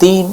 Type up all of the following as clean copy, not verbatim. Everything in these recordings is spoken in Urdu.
3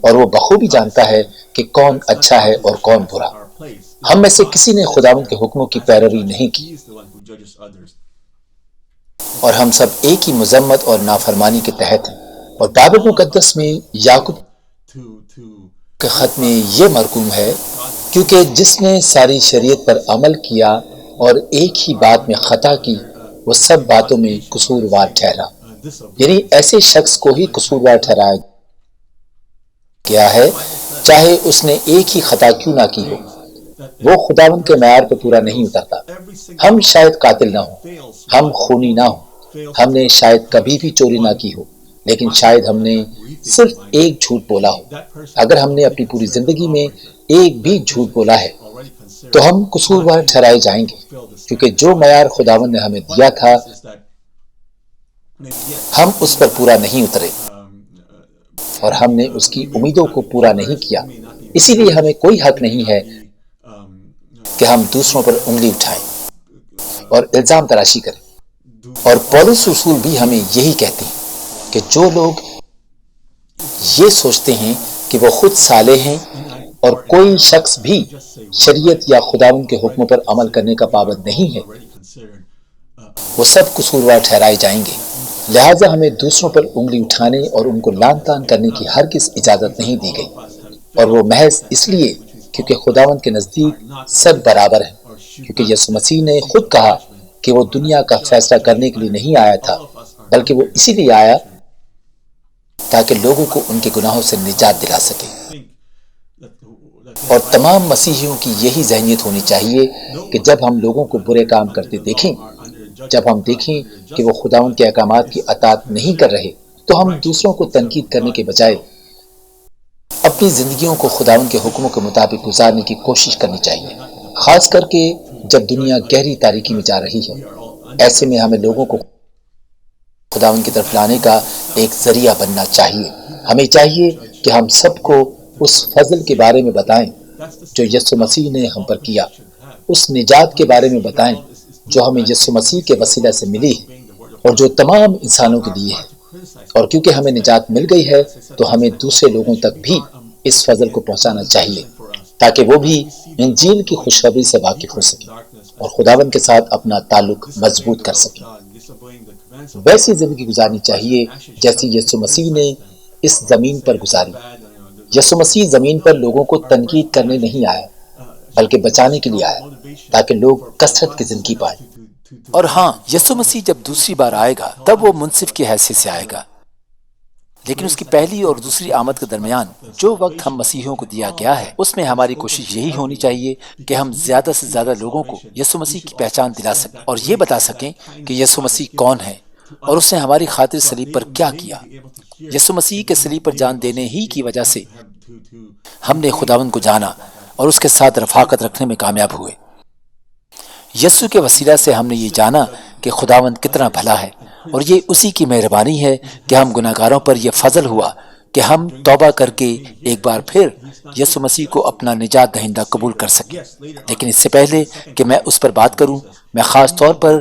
اور وہ بخوبی جانتا ہے کہ کون اچھا ہے اور کون برا۔ ہم میں سے کسی نے خداوند کے حکموں کی پیروی نہیں کی، اور ہم سب ایک ہی مذمت اور نافرمانی کے تحت ہیں۔ اور بائبل مقدس میں یعقوب کے خط میں یہ مرقوم ہے، کیونکہ جس نے ساری شریعت پر عمل کیا اور ایک ہی بات میں خطا کی، وہ سب باتوں میں قصوروار ٹھہرا۔ یعنی ایسے شخص کو ہی قصوروار ٹھہرایا گیا ہے، چاہے اس نے ایک ہی خطا کیوں نہ کی ہو۔ وہ خداوند کے معیار پر پورا نہیں اترتا۔ ہم شاید قاتل نہ ہوں، ہم خونی نہ ہوں، ہم نے شاید کبھی بھی چوری نہ کی ہو، لیکن شاید ہم نے صرف ایک جھوٹ بولا ہو۔ اگر ہم نے اپنی پوری زندگی میں ایک بھی جھوٹ بولا ہے تو ہم قصوروار ٹھہرائے جائیں گے، کیونکہ جو معیار خداوند نے ہمیں دیا تھا ہم اس پر پورا نہیں اترے، اور ہم نے اس کی امیدوں کو پورا نہیں کیا۔ اسی لیے ہمیں کوئی حق نہیں ہے کہ ہم دوسروں پر انگلی اٹھائیں اور الزام تراشی کریں۔ اور پولس رسول بھی ہمیں یہی کہتے ہیں کہ جو لوگ یہ سوچتے ہیں کہ وہ خود صالح ہیں اور کوئی شخص بھی شریعت یا خداوند کے حکموں پر عمل کرنے کا پابند نہیں ہے، وہ سب قصوروار ٹھہرائے جائیں گے۔ لہٰذا ہمیں دوسروں پر انگلی اٹھانے اور ان کو لعن طعن کرنے کی ہرگز اجازت نہیں دی گئی، اور وہ محض اس لیے کیونکہ خداوند کے نزدیک سب برابر ہیں، کیونکہ یسوع مسیح نے خود کہا کہ وہ دنیا کا فیصلہ کرنے کے لیے نہیں آیا تھا، بلکہ وہ اسی لیے آیا تاکہ لوگوں کو ان کے گناہوں سے نجات دلا سکے۔ اور تمام مسیحیوں کی یہی ذہنیت ہونی چاہیے کہ جب ہم لوگوں کو برے کام کرتے دیکھیں، جب ہم دیکھیں کہ وہ خداوند کے احکامات کی اطاعت نہیں کر رہے، تو ہم دوسروں کو تنقید کرنے کے بجائے اپنی زندگیوں کو خداوند کے حکموں کے مطابق گزارنے کی کوشش کرنی چاہیے، خاص کر کے جب دنیا گہری تاریکی میں جا رہی ہے۔ ایسے میں ہمیں لوگوں کو خداوند کی طرف لانے کا ایک ذریعہ بننا چاہیے۔ ہمیں چاہیے کہ ہم سب کو اس فضل کے بارے میں بتائیں جو یسوع مسیح نے ہم پر کیا، اس نجات کے بارے میں بتائیں جو ہمیں یسوع مسیح کے وسیلہ سے ملی ہے اور جو تمام انسانوں کے لیے ہے۔ اور کیونکہ ہمیں نجات مل گئی ہے تو ہمیں دوسرے لوگوں تک بھی اس فضل کو پہنچانا چاہیے، تاکہ وہ بھی انجیل کی خوشخبری سے واقف ہو سکیں اور خداوند کے ساتھ اپنا تعلق مضبوط کر سکیں۔ ویسی زندگی گزارنی چاہیے جیسی یسوع مسیح نے اس زمین پر گزاری۔ یسوع مسیح زمین پر لوگوں کو تنقید کرنے نہیں آیا، بلکہ بچانے کے لیے آیا تاکہ لوگ کثرت کی زندگی پائیں۔ اور ہاں، یسوع مسیح جب دوسری بار آئے گا تب وہ منصف کی حیثیت سے آئے گا، لیکن اس کی پہلی اور دوسری آمد کے درمیان جو وقت ہم مسیحیوں کو دیا گیا ہے، اس میں ہماری کوشش یہی ہونی چاہیے کہ ہم زیادہ سے زیادہ لوگوں کو یسوع مسیح کی پہچان دلا سکیں اور یہ بتا سکیں کہ یسوع مسیح کون ہے اور اس نے ہماری خاطر صلیب پر کیا کیا۔ یسوع مسیح کے صلیب پر جان دینے ہی کی وجہ سے ہم نے خداوند کو جانا اور اس کے ساتھ رفاقت رکھنے میں کامیاب ہوئے۔ یسوع کے وسیلہ سے ہم نے یہ جانا کہ خداوند کتنا بھلا ہے، اور یہ اسی کی مہربانی ہے کہ ہم گناہگاروں پر یہ فضل ہوا کہ ہم توبہ کر کے ایک بار پھر یسوع مسیح کو اپنا نجات دہندہ قبول کر سکیں۔ لیکن اس سے پہلے کہ میں اس پر بات کروں، میں خاص طور پر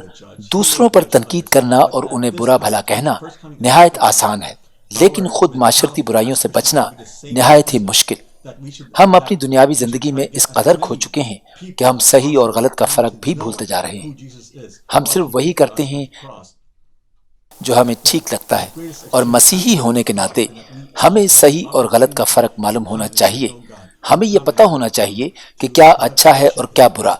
دوسروں پر تنقید کرنا اور انہیں برا بھلا کہنا نہایت آسان ہے، لیکن خود معاشرتی برائیوں سے بچنا نہایت ہی مشکل۔ ہم اپنی دنیاوی زندگی میں اس قدر کھو چکے ہیں کہ ہم صحیح اور غلط کا فرق بھی بھولتے جا رہے ہیں۔ ہم صرف وہی کرتے ہیں جو ہمیں ٹھیک لگتا ہے، اور مسیحی ہونے کے ناطے ہمیں صحیح اور غلط کا فرق معلوم ہونا چاہیے۔ ہمیں یہ پتہ ہونا چاہیے کہ کیا اچھا ہے اور کیا برا،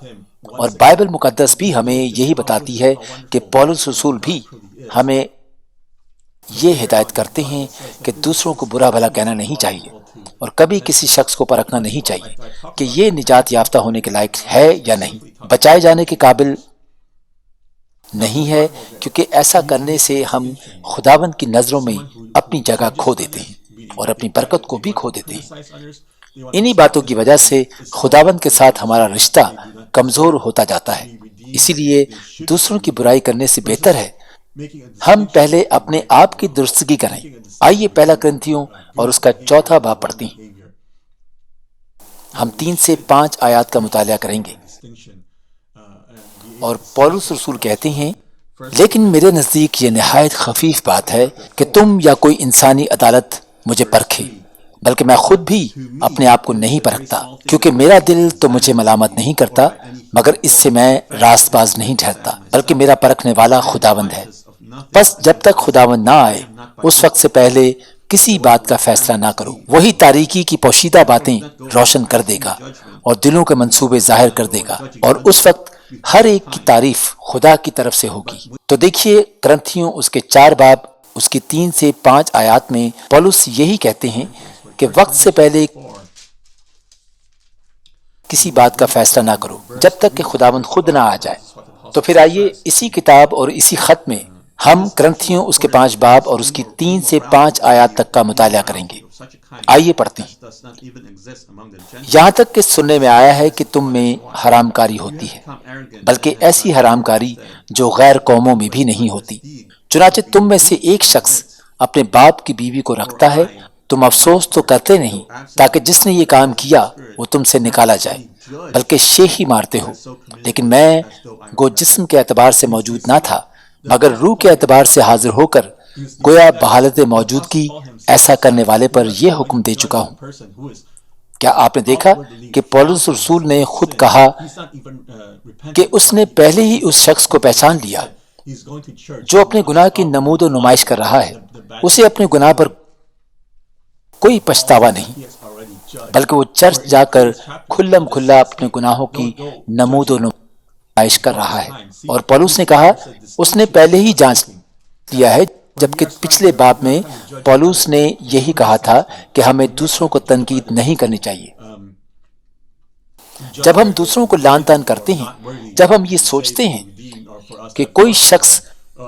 اور بائبل مقدس بھی ہمیں یہی بتاتی ہے کہ پولس رسول بھی ہمیں یہ ہدایت کرتے ہیں کہ دوسروں کو برا بھلا کہنا نہیں چاہیے اور کبھی کسی شخص کو پرکھنا نہیں چاہیے کہ یہ نجات یافتہ ہونے کے لائق ہے یا نہیں، بچائے جانے کے قابل نہیں ہے، کیونکہ ایسا کرنے سے ہم خداوند کی نظروں میں اپنی جگہ کھو دیتے ہیں اور اپنی برکت کو بھی کھو دیتے ہیں۔ انہی باتوں کی وجہ سے خداوند کے ساتھ ہمارا رشتہ کمزور ہوتا جاتا ہے۔ اسی لیے دوسروں کی برائی کرنے سے بہتر ہے ہم پہلے اپنے آپ کی درستگی کریں۔ آئیے پہلا کرنتھیوں اور اس کا 4 باب پڑھتے ہیں۔ ہم 3 سے 5 آیات کا مطالعہ کریں گے، اور پولس رسول کہتے ہیں، لیکن میرے نزدیک یہ نہایت خفیف بات ہے کہ تم یا کوئی انسانی عدالت مجھے پرکھے، بلکہ میں خود بھی اپنے آپ کو نہیں پرکھتا، کیونکہ میرا دل تو مجھے ملامت نہیں کرتا، مگر اس سے میں راست باز نہیں ٹھہرتا، بلکہ میرا پرکھنے والا خداوند ہے۔ بس جب تک خداوند نہ آئے اس وقت سے پہلے کسی بات کا فیصلہ نہ کرو۔ وہی تاریکی کی پوشیدہ باتیں روشن کر دے گا اور دلوں کے منصوبے ظاہر کر دے گا، اور اس وقت ہر ایک کی تعریف خدا کی طرف سے ہوگی۔ تو دیکھیے کرنتھیوں اس کے 4 باب اس کی 3 سے 5 آیات میں پولس یہی کہتے ہیں کہ وقت سے پہلے کسی بات کا فیصلہ نہ کرو جب تک کہ خداوند خود نہ آ جائے۔ تو پھر آئیے اسی کتاب اور اسی خط میں ہم کرنتھیوں اس کے 5 باب اور اس کی 3 سے 5 آیات تک کا مطالعہ کریں گے۔ آئیے پڑھتے ہیں۔ یہاں تک کہ سننے میں آیا ہے کہ تم میں حرام کاری ہوتی ہے، بلکہ ایسی حرام کاری جو غیر قوموں میں بھی نہیں ہوتی۔ چنانچہ تم میں سے ایک شخص اپنے باپ کی بیوی کو رکھتا ہے، تم افسوس تو کرتے نہیں تاکہ جس نے یہ کام کیا وہ تم سے نکالا جائے، بلکہ شیخی مارتے ہو۔ لیکن میں گو جسم کے اعتبار سے موجود نہ تھا، مگر روح کے اعتبار سے حاضر ہو کر گویا بحالت موجودگی ایسا کرنے والے پر یہ حکم دے چکا ہوں۔ کیا آپ نے دیکھا کہ پولس رسول نے خود کہا کہ اس نے پہلے ہی اس شخص کو پہچان لیا جو اپنے گناہ کی نمود و نمائش کر رہا ہے۔ اسے اپنے گناہ پر کوئی پچھتاوا نہیں، بلکہ وہ چرچ جا کر کھلم کھلا اپنے گناہوں کی نمود و نمائش کر رہا ہے۔ اور پولس نے کہا اس نے پہلے ہی جانچ لیا ہے، جبکہ پچھلے باب میں پولس نے یہی کہا تھا کہ ہمیں دوسروں کو تنقید نہیں کرنی چاہیے۔ جب ہم دوسروں کو لعن طعن کرتے ہیں، جب ہم یہ سوچتے ہیں کہ کوئی شخص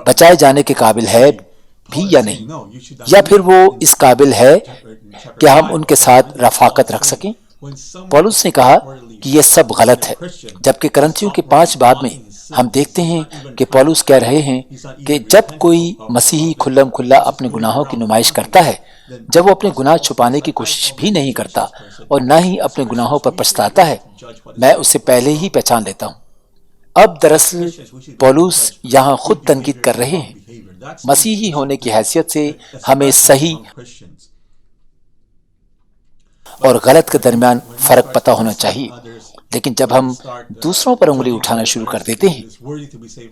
بچائے جانے کے قابل ہے بھی یا نہیں، یا پھر وہ اس قابل ہے کہ ہم ان کے ساتھ رفاقت رکھ سکیں، پولس نے کہا کہ یہ سب غلط ہے۔ جبکہ کرنتھیوں کے 5 باب میں ہم دیکھتے ہیں کہ پولس کہہ رہے ہیں کہ جب کوئی مسیحی کھلم کھلا اپنے گناہوں کی نمائش کرتا ہے، جب وہ اپنے گناہ چھپانے کی کوشش بھی نہیں کرتا اور نہ ہی اپنے گناہوں پر پچھتاتا ہے، میں اسے پہلے ہی پہچان لیتا ہوں۔ اب دراصل پولس یہاں خود تنقید کر رہے ہیں۔ مسیحی ہونے کی حیثیت سے ہمیں صحیح اور غلط کے درمیان فرق پتہ ہونا چاہیے، لیکن جب ہم دوسروں پر انگلی اٹھانا شروع کر دیتے ہیں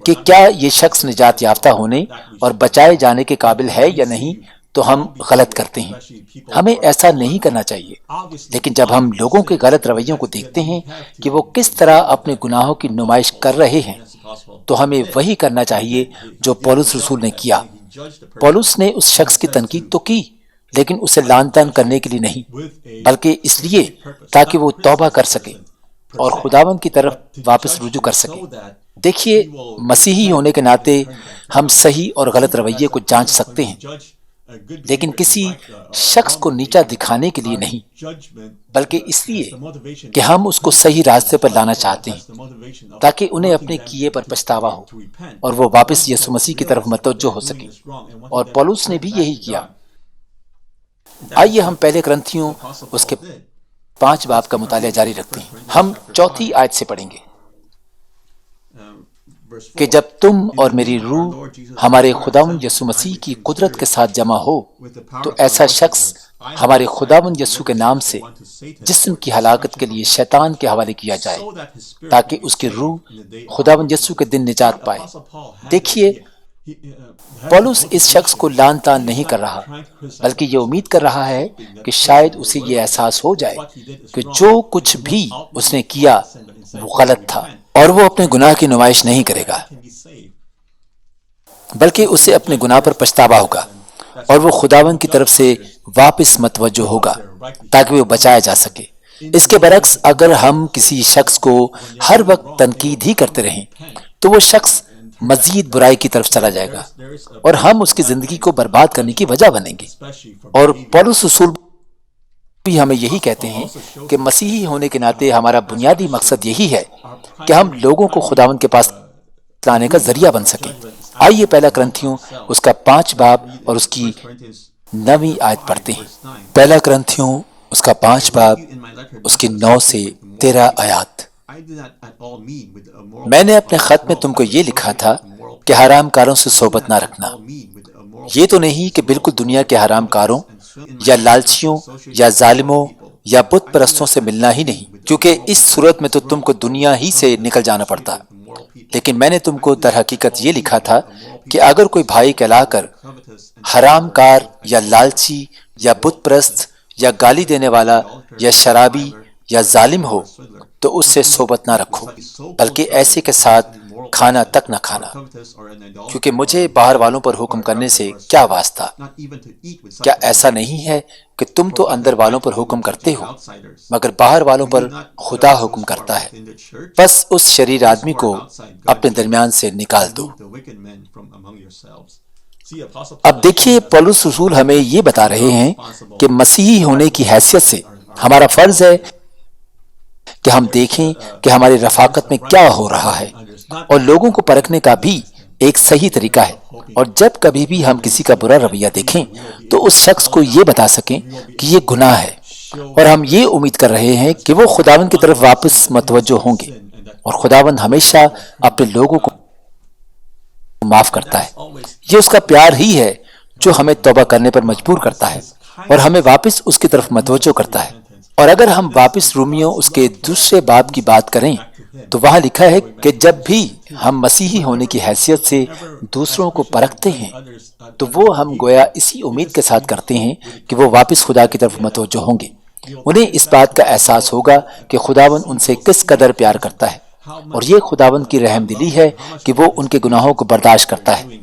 کہ کیا یہ شخص نجات یافتہ ہونے اور بچائے جانے کے قابل ہے یا نہیں، تو ہم غلط کرتے ہیں۔ ہمیں ایسا نہیں کرنا چاہیے۔ لیکن جب ہم لوگوں کے غلط رویوں کو دیکھتے ہیں کہ وہ کس طرح اپنے گناہوں کی نمائش کر رہے ہیں، تو ہمیں وہی کرنا چاہیے جو پولس رسول نے کیا۔ پولس نے اس شخص کی تنقید تو کی، لیکن اسے لعن طعن کرنے کے لیے نہیں، بلکہ اس لیے تاکہ وہ توبہ کر سکے اور خداوند کی طرف واپس رجوع کر سکے۔ دیکھیے، مسیحی ہونے کے ناطے ہم صحیح اور غلط رویے کو جانچ سکتے ہیں، لیکن کسی شخص کو نیچا دکھانے کے لیے نہیں، بلکہ اس لیے کہ ہم اس کو صحیح راستے پر لانا چاہتے ہیں تاکہ انہیں اپنے کیے پر پچھتاوا ہو اور وہ واپس یسوع مسیح کی طرف متوجہ ہو سکیں۔ اور پولس نے بھی یہی کیا۔ آئیے ہم پہلے کرنتھیوں اس کے 5 باب کا مطالعہ جاری رکھتے ہیں۔ ہم 4 آیت سے پڑھیں گے کہ جب تم اور میری روح ہمارے خداوند یسوع مسیح کی قدرت کے ساتھ جمع ہو تو ایسا شخص ہمارے خداوند یسوع کے نام سے جسم کی ہلاکت کے لیے شیطان کے حوالے کیا جائے، تاکہ اس کی روح خداوند یسوع کے دن نجات پائے۔ دیکھیے، پولس اس شخص کو لعن طعن نہیں کر رہا، بلکہ یہ امید کر رہا ہے کہ شاید اسے یہ احساس ہو جائے کہ جو کچھ بھی اس نے کیا وہ غلط تھا، اور وہ اپنے گناہ کی نمائش نہیں کرے گا، بلکہ اسے اپنے گناہ پر پچھتاوا ہوگا اور وہ خداوند کی طرف سے واپس متوجہ ہوگا تاکہ وہ بچایا جا سکے۔ اس کے برعکس اگر ہم کسی شخص کو ہر وقت تنقید ہی کرتے رہیں تو وہ شخص مزید برائی کی طرف چلا جائے گا اور ہم اس کی زندگی کو برباد کرنے کی وجہ بنیں گے۔ اور پولس رسول بھی ہمیں یہی کہتے ہیں کہ مسیحی ہونے کے ناطے ہمارا بنیادی مقصد یہی ہے کہ ہم لوگوں کو خداوند کے پاس لانے کا ذریعہ بن سکیں۔ آئیے پہلا کرنتھیوں اس کا 5 باب اور اس کی 9 آیت پڑھتے ہیں۔ پہلا کرنتھیوں اس کا 5 باب اس کی 9 سے 13 آیات۔ میں نے اپنے خط میں تم کو یہ لکھا تھا کہ حرام کاروں سے صحبت نہ رکھنا۔ یہ تو نہیں کہ بالکل دنیا کے حرام کاروں یا لالچیوں یا ظالموں یا بت پرستوں سے ملنا ہی نہیں، کیونکہ اس صورت میں تو تم کو دنیا ہی سے نکل جانا پڑتا۔ لیکن میں نے تم کو در حقیقت یہ لکھا تھا کہ اگر کوئی بھائی کہلا کر حرام کار یا لالچی یا بت پرست یا گالی دینے والا یا شرابی یا ظالم ہو تو اس سے صحبت نہ رکھو، بلکہ ایسے کے ساتھ کھانا تک نہ کھانا، کیونکہ مجھے باہر والوں پر حکم کرنے سے کیا واسطہ؟ کیا ایسا نہیں ہے کہ تم تو اندر والوں پر حکم کرتے ہو، مگر باہر والوں پر خدا حکم کرتا ہے؟ بس اس شریر آدمی کو اپنے درمیان سے نکال دو۔ اب دیکھیے، پولس رسول ہمیں یہ بتا رہے ہیں کہ مسیحی ہونے کی حیثیت سے ہمارا فرض ہے کہ ہم دیکھیں کہ ہماری رفاقت میں کیا ہو رہا ہے، اور لوگوں کو پرکھنے کا بھی ایک صحیح طریقہ ہے، اور جب کبھی بھی ہم کسی کا برا رویہ دیکھیں تو اس شخص کو یہ بتا سکیں کہ یہ گناہ ہے، اور ہم یہ امید کر رہے ہیں کہ وہ خداوند کی طرف واپس متوجہ ہوں گے، اور خداوند ہمیشہ اپنے لوگوں کو معاف کرتا ہے۔ یہ اس کا پیار ہی ہے جو ہمیں توبہ کرنے پر مجبور کرتا ہے اور ہمیں واپس اس کی طرف متوجہ کرتا ہے۔ اور اگر ہم واپس رومیوں اس کے 2 باب کی بات کریں تو وہاں لکھا ہے کہ جب بھی ہم مسیحی ہونے کی حیثیت سے دوسروں کو پرکھتے ہیں تو وہ ہم گویا اسی امید کے ساتھ کرتے ہیں کہ وہ واپس خدا کی طرف متوجہ ہوں گے۔ انہیں اس بات کا احساس ہوگا کہ خداوند ان سے کس قدر پیار کرتا ہے، اور یہ خداوند کی رحم دلی ہے کہ وہ ان کے گناہوں کو برداشت کرتا ہے۔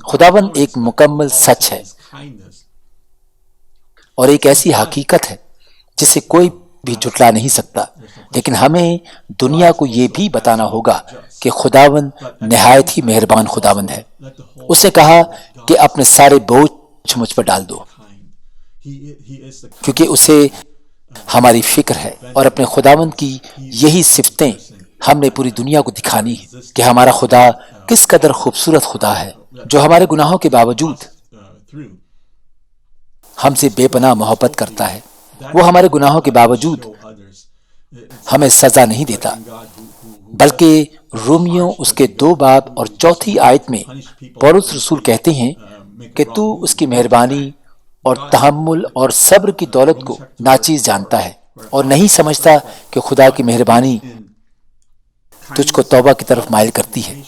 خداوند ایک مکمل سچ ہے اور ایک ایسی حقیقت ہے جسے کوئی بھی جھٹلا نہیں سکتا، لیکن ہمیں دنیا کو یہ بھی بتانا ہوگا کہ خداوند نہایت ہی مہربان خداوند ہے۔ اس نے کہا کہ اپنے سارے بوجھ مجھ پر ڈال دو، کیونکہ اسے ہماری فکر ہے، اور اپنے خداوند کی یہی صفتیں ہم نے پوری دنیا کو دکھانی ہے کہ ہمارا خدا کس قدر خوبصورت خدا ہے، جو ہمارے گناہوں کے باوجود ہم سے بے پناہ محبت کرتا ہے۔ وہ ہمارے گناہوں کے باوجود ہمیں سزا نہیں دیتا، بلکہ رومیوں اس کے 2 باب اور 4 آیت میں پولس رسول کہتے ہیں کہ تو اس کی مہربانی اور تحمل اور صبر کی دولت کو ناچیز جانتا ہے، اور نہیں سمجھتا کہ خدا کی مہربانی تجھ کو توبہ کی طرف مائل کرتی ہے۔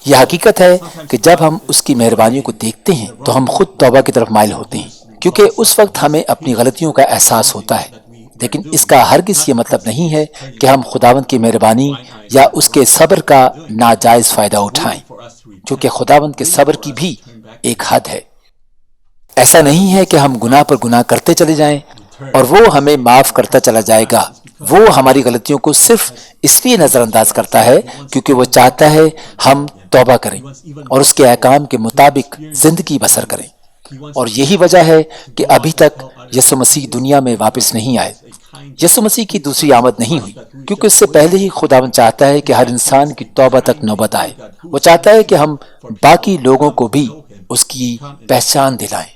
یہ حقیقت ہے کہ جب ہم اس کی مہربانیوں کو دیکھتے ہیں تو ہم خود توبہ کی طرف مائل ہوتے ہیں، کیونکہ اس وقت ہمیں اپنی غلطیوں کا احساس ہوتا ہے۔ لیکن اس کا ہرگز یہ مطلب نہیں ہے کہ ہم خداوند کی مہربانی یا اس کے صبر کا ناجائز فائدہ اٹھائیں، کیونکہ خداوند کے صبر کی بھی ایک حد ہے۔ ایسا نہیں ہے کہ ہم گناہ پر گناہ کرتے چلے جائیں اور وہ ہمیں معاف کرتا چلا جائے گا۔ وہ ہماری غلطیوں کو صرف اس لیے نظر انداز کرتا ہے کیونکہ وہ چاہتا ہے ہم توبہ کریں اور اس کے احکام کے مطابق زندگی بسر کریں، اور یہی وجہ ہے کہ ابھی تک یسوع مسیح دنیا میں واپس نہیں آئے۔ یسوع مسیح کی دوسری آمد نہیں ہوئی کیونکہ اس سے پہلے ہی خداوند چاہتا ہے کہ ہر انسان کی توبہ تک نوبت آئے۔ وہ چاہتا ہے کہ ہم باقی لوگوں کو بھی اس کی پہچان دلائیں۔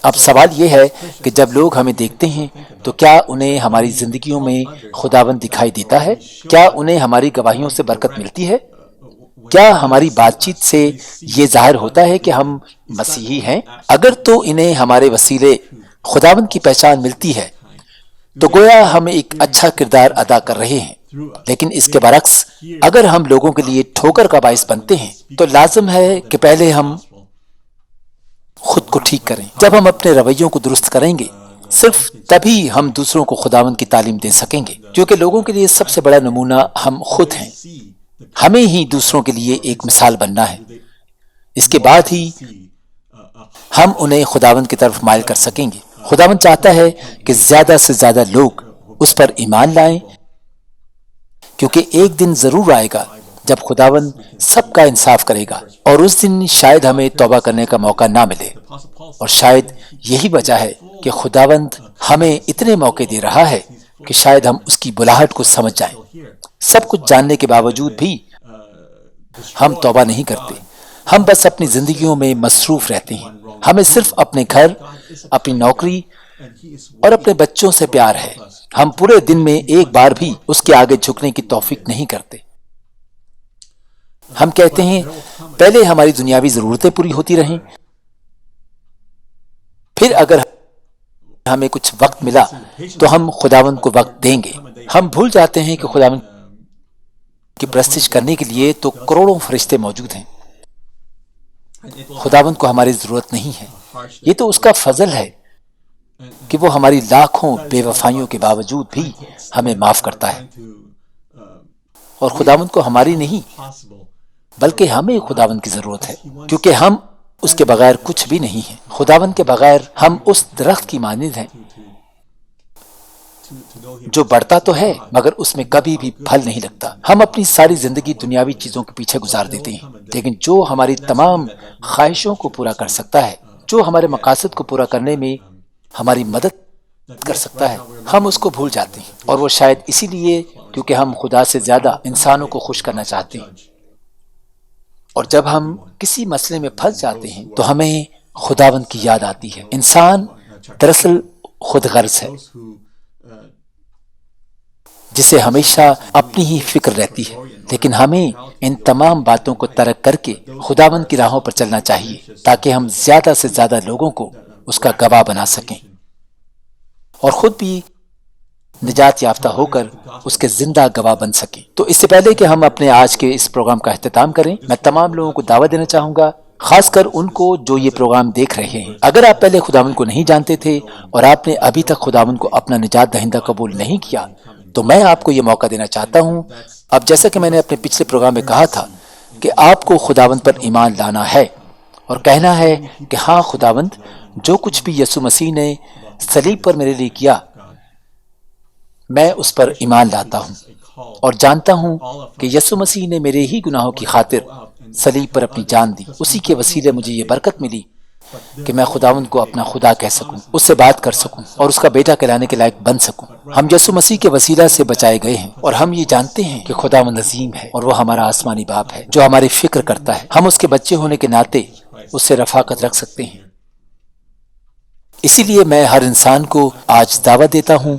اب سوال یہ ہے کہ جب لوگ ہمیں دیکھتے ہیں تو کیا انہیں ہماری زندگیوں میں خداوند دکھائی دیتا ہے؟ کیا انہیں ہماری گواہیوں سے برکت ملتی ہے؟ کیا ہماری بات چیت سے یہ ظاہر ہوتا ہے کہ ہم مسیحی ہیں؟ اگر تو انہیں ہمارے وسیلے خداوند کی پہچان ملتی ہے تو گویا ہم ایک اچھا کردار ادا کر رہے ہیں، لیکن اس کے برعکس اگر ہم لوگوں کے لیے ٹھوکر کا باعث بنتے ہیں تو لازم ہے کہ پہلے ہم خود کو ٹھیک کریں۔ جب ہم اپنے رویوں کو درست کریں گے صرف تبھی ہم دوسروں کو خداوند کی تعلیم دے سکیں گے، کیونکہ لوگوں کے لیے سب سے بڑا نمونہ ہم خود ہیں۔ ہمیں ہی دوسروں کے لیے ایک مثال بننا ہے، اس کے بعد ہی ہم انہیں خداوند کی طرف مائل کر سکیں گے۔ خداوند چاہتا ہے کہ زیادہ سے زیادہ لوگ اس پر ایمان لائیں، کیونکہ ایک دن ضرور آئے گا جب خداوند سب کا انصاف کرے گا، اور اس دن شاید ہمیں توبہ کرنے کا موقع نہ ملے، اور شاید یہی وجہ ہے کہ خداوند ہمیں اتنے موقع دے رہا ہے کہ شاید ہم اس کی بلاہٹ کو سمجھ جائیں۔ سب کچھ جاننے کے باوجود بھی ہم توبہ نہیں کرتے، ہم بس اپنی زندگیوں میں مصروف رہتے ہیں۔ ہمیں صرف اپنے گھر، اپنی نوکری اور اپنے بچوں سے پیار ہے۔ ہم پورے دن میں ایک بار بھی اس کے آگے جھکنے کی توفیق نہیں کرتے۔ ہم کہتے ہیں پہلے ہماری دنیاوی ضرورتیں پوری ہوتی رہیں، پھر اگر ہمیں کچھ وقت ملا تو ہم خداوند کو وقت دیں گے. ہم بھول جاتے ہیں کہ خداوند کی پرستش کرنے کے لیے تو کروڑوں فرشتے موجود ہیں. خداوند کو ہماری ضرورت نہیں ہے. یہ تو اس کا فضل ہے کہ وہ ہماری لاکھوں بے وفائیوں کے باوجود بھی ہمیں معاف کرتا ہے. اور خداوند کو ہماری نہیں بلکہ ہمیں خداوند کی ضرورت ہے، کیونکہ ہم اس کے بغیر کچھ بھی نہیں ہیں. خداوند کے بغیر ہم اس درخت کی مانند ہیں جو بڑھتا تو ہے مگر اس میں کبھی بھی پھل نہیں لگتا. ہم اپنی ساری زندگی دنیاوی چیزوں کے پیچھے گزار دیتے ہیں، لیکن جو ہماری تمام خواہشوں کو پورا کر سکتا ہے، جو ہمارے مقاصد کو پورا کرنے میں ہماری مدد کر سکتا ہے، ہم اس کو بھول جاتے ہیں. اور وہ شاید اسی لیے کیونکہ ہم خدا سے زیادہ انسانوں کو خوش کرنا چاہتے ہیں. اور جب ہم کسی مسئلے میں پھنس جاتے ہیں تو ہمیں خداوند کی یاد آتی ہے. انسان دراصل خود غرض ہے جسے ہمیشہ اپنی ہی فکر رہتی ہے، لیکن ہمیں ان تمام باتوں کو ترک کر کے خداوند کی راہوں پر چلنا چاہیے تاکہ ہم زیادہ سے زیادہ لوگوں کو اس کا گواہ بنا سکیں اور خود بھی نجات یافتہ ہو کر اس کے زندہ گواہ بن سکیں. تو اس سے پہلے کہ ہم اپنے آج کے اس پروگرام کا اختتام کریں، میں تمام لوگوں کو دعوت دینا چاہوں گا، خاص کر ان کو جو یہ پروگرام دیکھ رہے ہیں. اگر آپ پہلے خداوند کو نہیں جانتے تھے اور آپ نے ابھی تک خداوند کو اپنا نجات دہندہ قبول نہیں کیا تو میں آپ کو یہ موقع دینا چاہتا ہوں. اب جیسا کہ میں نے اپنے پچھلے پروگرام میں کہا تھا کہ آپ کو خداوند پر ایمان لانا ہے اور کہنا ہے کہ ہاں خداوند، جو کچھ بھی یسوع مسیح نے صلیب پر میرے لیے کیا میں اس پر ایمان لاتا ہوں اور جانتا ہوں کہ یسوع مسیح نے میرے ہی گناہوں کی خاطر صلیب پر اپنی جان دی. اسی کے وسیلے مجھے یہ برکت ملی کہ میں خداوند کو اپنا خدا کہہ سکوں، اس سے بات کر سکوں اور اس کا بیٹا کہلانے کے لائق بن سکوں. ہم یسوع مسیح کے وسیلہ سے بچائے گئے ہیں اور ہم یہ جانتے ہیں کہ خداوند عظیم ہے اور وہ ہمارا آسمانی باپ ہے جو ہماری فکر کرتا ہے. ہم اس کے بچے ہونے کے ناطے اس سے رفاقت رکھ سکتے ہیں. اسی لیے میں ہر انسان کو آج دعوت دیتا ہوں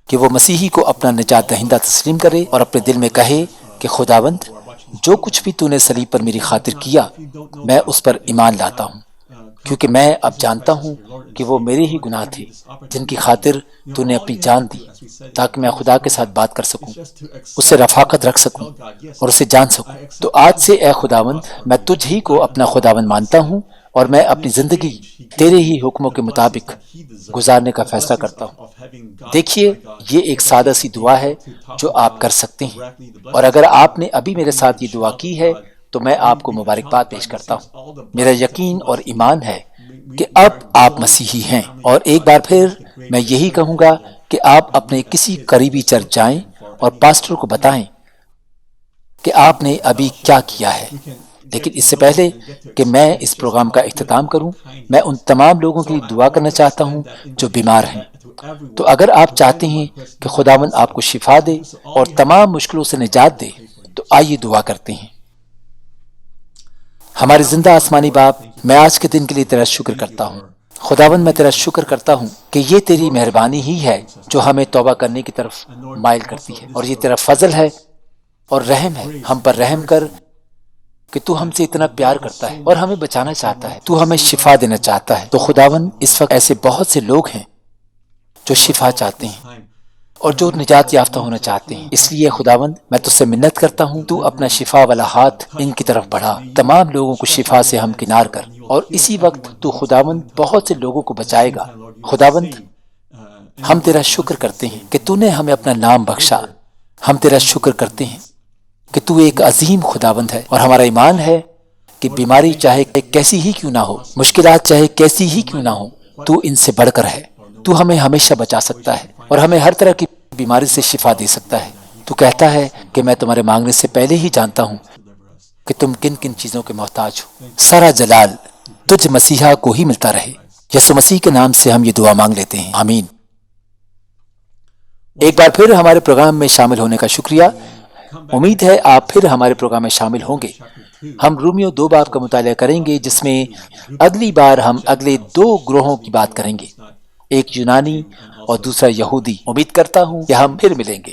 کہ وہ مسیحی کو اپنا نجات دہندہ تسلیم کرے اور اپنے دل میں کہے کہ خداوند، جو کچھ بھی تو نے صلیب پر میری خاطر کیا میں اس پر ایمان لاتا ہوں، کیونکہ میں اب جانتا ہوں کہ وہ میرے ہی گناہ تھے جن کی خاطر تو نے اپنی جان دی تاکہ میں خدا کے ساتھ بات کر سکوں، اس سے رفاقت رکھ سکوں اور اسے جان سکوں. تو آج سے اے خداوند، میں تجھ ہی کو اپنا خداوند مانتا ہوں اور میں اپنی زندگی تیرے ہی حکموں کے مطابق گزارنے کا فیصلہ کرتا ہوں. دیکھیے، یہ ایک سادہ سی دعا ہے جو آپ کر سکتے ہیں، اور اگر آپ نے ابھی میرے ساتھ یہ دعا کی ہے تو میں آپ کو مبارکباد پیش کرتا ہوں. میرا یقین اور ایمان ہے کہ اب آپ مسیحی ہیں، اور ایک بار پھر میں یہی کہوں گا کہ آپ اپنے کسی قریبی چرچ جائیں اور پاسٹر کو بتائیں کہ آپ نے ابھی کیا کیا ہے. لیکن اس سے پہلے کہ میں اس پروگرام کا اختتام کروں، میں ان تمام لوگوں کے لیے دعا کرنا چاہتا ہوں جو بیمار ہیں. تو اگر آپ چاہتے ہیں کہ خداوند آپ کو شفا دے اور تمام مشکلوں سے نجات دے تو آئیے دعا کرتے ہیں. ہمارے زندہ آسمانی باپ، میں آج کے دن کے لیے تیرا شکر کرتا ہوں. خداوند، میں تیرا شکر کرتا ہوں کہ یہ تیری مہربانی ہی ہے جو ہمیں توبہ کرنے کی طرف مائل کرتی ہے، اور یہ تیرا فضل ہے اور رحم ہے. ہم پر رحم کر کہ تو ہم سے اتنا پیار کرتا ہے اور ہمیں بچانا چاہتا ہے، تو ہمیں شفا دینا چاہتا ہے. تو خداوند، اس وقت ایسے بہت سے لوگ ہیں جو شفا چاہتے ہیں اور جو نجات یافتہ ہونا چاہتے ہیں. اس لیے خداوند، میں تجھ سے منت کرتا ہوں، تو اپنا شفا والا ہاتھ ان کی طرف بڑھا، تمام لوگوں کو شفا سے ہمکنار کر، اور اسی وقت تو خداوند بہت سے لوگوں کو بچائے گا. خداوند، ہم تیرا شکر کرتے ہیں کہ تو نے ہمیں اپنا نام بخشا. ہم تیرا شکر کرتے ہیں کہ تو ایک عظیم خداوند ہے، اور ہمارا ایمان ہے کہ بیماری چاہے کیسی ہی کیوں نہ ہو، مشکلات چاہے کیسی ہی کیوں نہ ہو، تو ان سے بڑھ کر ہے. تو ہمیں ہمیشہ بچا سکتا ہے اور ہمیں ہر طرح کی بیماری سے شفا دے سکتا ہے. تو کہتا ہے کہ میں تمہارے مانگنے سے پہلے ہی جانتا ہوں کہ تم کن کن چیزوں کے محتاج ہو. سارا جلال تجھ مسیحا کو ہی ملتا رہے. یسوع مسیح کے نام سے ہم یہ دعا مانگ لیتے ہیں، آمین. ایک بار پھر ہمارے پروگرام میں شامل ہونے کا شکریہ. امید ہے آپ پھر ہمارے پروگرام میں شامل ہوں گے. ہم رومیو 2 باب کا مطالعہ کریں گے، جس میں اگلی بار ہم اگلے 2 گروہوں کی بات کریں گے، ایک یونانی اور دوسرا یہودی. امید کرتا ہوں کہ ہم پھر ملیں گے.